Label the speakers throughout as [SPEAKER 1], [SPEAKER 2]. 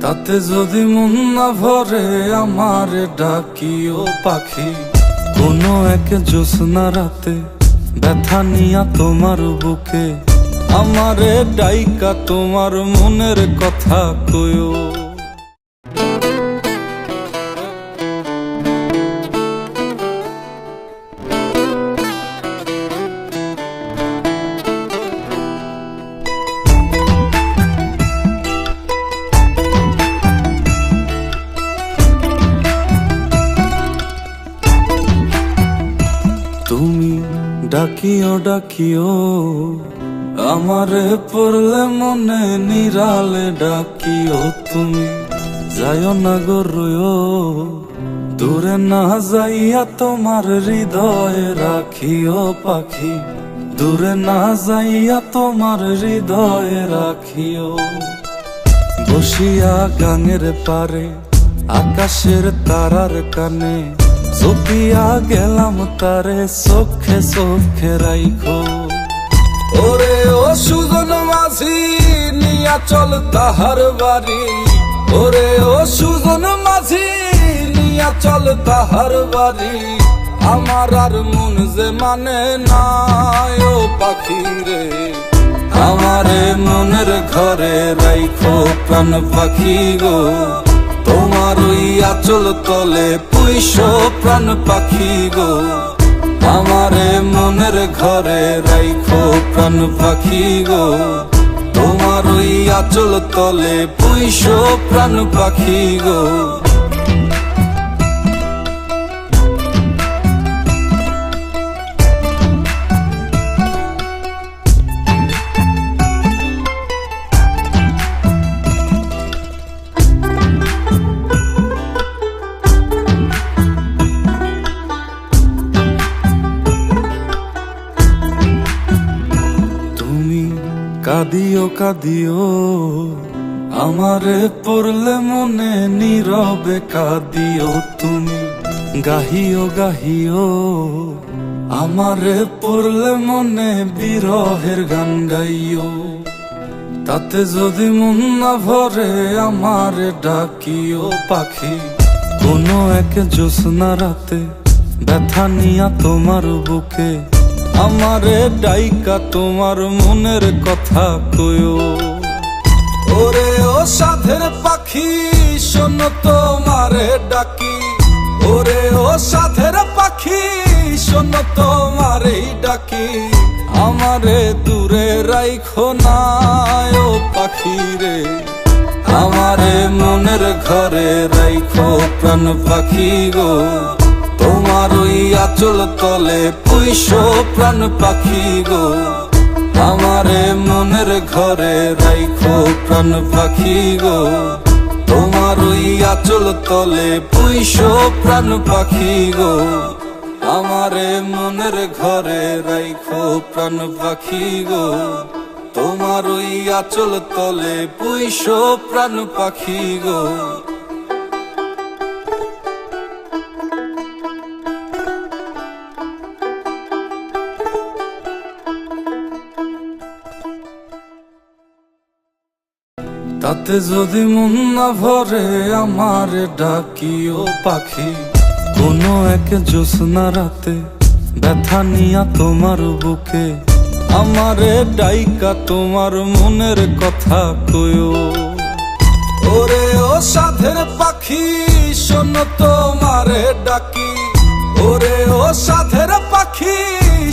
[SPEAKER 1] তাতে যদি মন না ভরে আমারে ডাকিও পাখি। কোনো এক জ্যোৎস্না রাতে ব্যথা নিয়া তোমার বুকে আমারে ডাইকা তোমার মনের কথা কইও। তুমি ডাকিও ডাকিও আমারে পড়লে মনে নিরালে ডাকিও। তুমি যাইও না গো রইও দূরে না যাইয়া তোমার হৃদয়ে রাখিও পাখি। দূরে না যাইয়া তোমার হৃদয়ে রাখিও। বসিয়া গাঙের পারে আকাশের তারার কানে জপিয়া গেলাম তারে চোখে চোখে রাইখো। ওরে ও সুজন মাঝি নিয়া চল তাহার বাড়ি। ওরে ও সুজন মাঝি নিয়া চল তাহার বাড়ি। আমার আর মন যে মানে না ও পাখি রে। আমারে মনের ঘরে রাইখো প্রাণ পাখি গো। তোমার ওই আঁচল তলে পুইশো প্রাণ পাখি গো। আমারে মনের ঘরে রাইখো প্রাণ পাখি গো। তোমার ওই আঁচল তলে পুইশো প্রাণ পাখি গো। কাঁদিও কাঁদিও আমারে পড়লে মনে নীরবে কাঁদিও। তুমি গাহিও গাহিও আমারে পড়লে মনে বিরহের গান গাইও। তাতে যদি মন না ভরে আমারে ডাকিও পাখি। কোনো এক জ্যোৎস্না রাতে ব্যথা নিয়া তোমার বুকে আমারে ডাইকা তোমার মনের কথা কইও। ওরে ও সাধের পাখি শোনো তোমারে ডাকি। ওরে ও সাধের পাখি শোনো তোমারে ডাকি। আমারে দূরে রাইখো না ও পাখি রে। আমারে মনের ঘরে রাইখো প্রাণ পাখি গো। তোমার ওই আঁচল তলে পুইশো প্রাণ পাখি গো। আমারে মনের ঘরে রাইখো প্রাণ পাখি গো। তোমার ওই আঁচল তলে পুইশো প্রাণ পাখি গো। আমারে মনের ঘরে রাইখো প্রাণ পাখি গো। তোমার ওই আঁচল তলে পুইশো প্রাণ পাখি গো। তাতে যদি মন না ভরে আমারে ডাকিও পাখি। কোনো এক জ্যোৎস্না রাতে ব্যথা নিয়া তোমার বুকে আমারে ডাইকা তোমার মনের কথা কইও। ওরে ও সাধের পাখি শোনো তোমারে ডাকি। ওরে ও সাধের পাখি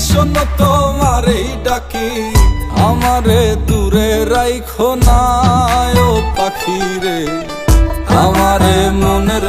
[SPEAKER 1] শোনো তোমারে ডাকি। আমারে দূরে রাইখো না ও পাখি রে। আমারে মনের